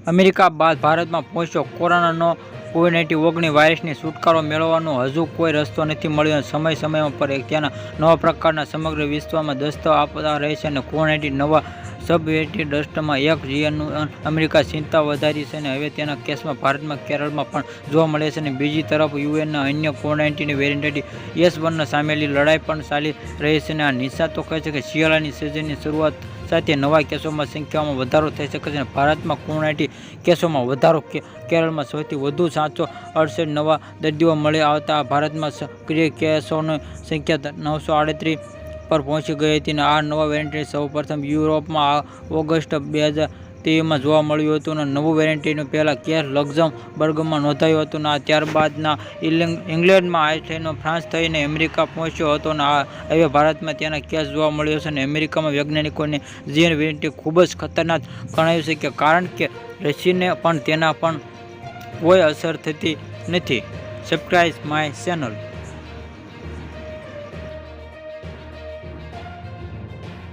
America બાદ ભારતમાં પહોંચ્યો કોરોનાનો કોવિડ-19 વાયરસની છુટકારો મેળવવાનો હજુ કોઈ રસ્તો નથી મળ્યો. સમયમાં પર ત્યાંના નવા પ્રકારના સમગ્ર વિશ્વમાં દસ્તક આપતા રહે છે અને કોવિડ-19 નવા સબવેરિયન્ટ ડેલ્ટામાં એક જીવનનું અમેરિકા ચિંતા વધારી છે અને હવે તેના કેસમાં ભારતમાં કેરળમાં પણ જોવા મળે છે અને બીજી તરફ યુએસના અન્ય કોવિડ-19 વેરિયન્ટ S1 સામેની લડાઈ પણ ચાલી રહી છે અને આ નિષ્ણાતો કહે છે કે શિયાળાની સિઝનની શરૂઆત સાથે નવા કેસોમાં સંખ્યામાં વધારો થઈ શકે છે અને ભારતમાં કોવિડ-19 કેસોમાં વધારો. કેરળમાં સૌથી વધુ 768 નવા દર્દીઓ મળી આવતા ભારતમાં સક્રિય કેસોની સંખ્યા 938 પર પહોંચી ગઈ હતી. આ નવા વેરિયન્ટ સૌપ્રથમ યુરોપમાં ઓગસ્ટ 2023માં જોવા મળ્યું હતું અને નવું વેરિયન્ટ પહેલા કેસ લક્ઝમબર્ગમાં નોંધાયું હતું અને ત્યારબાદના ઇંગ્લેન્ડમાં આજ થઈને ફ્રાન્સ થઈને અમેરિકા પહોંચ્યો હતો અને હવે ભારતમાં તેના કેસ જોવા મળ્યો છે અને અમેરિકામાં વૈજ્ઞાનિકોને જે વેરિયન્ટ ખૂબ જ ખતરનાક ગણાયું છે કે કારણ કે રસીને પણ તેના પણ કોઈ અસર થતી નથી. Subscribe my channel.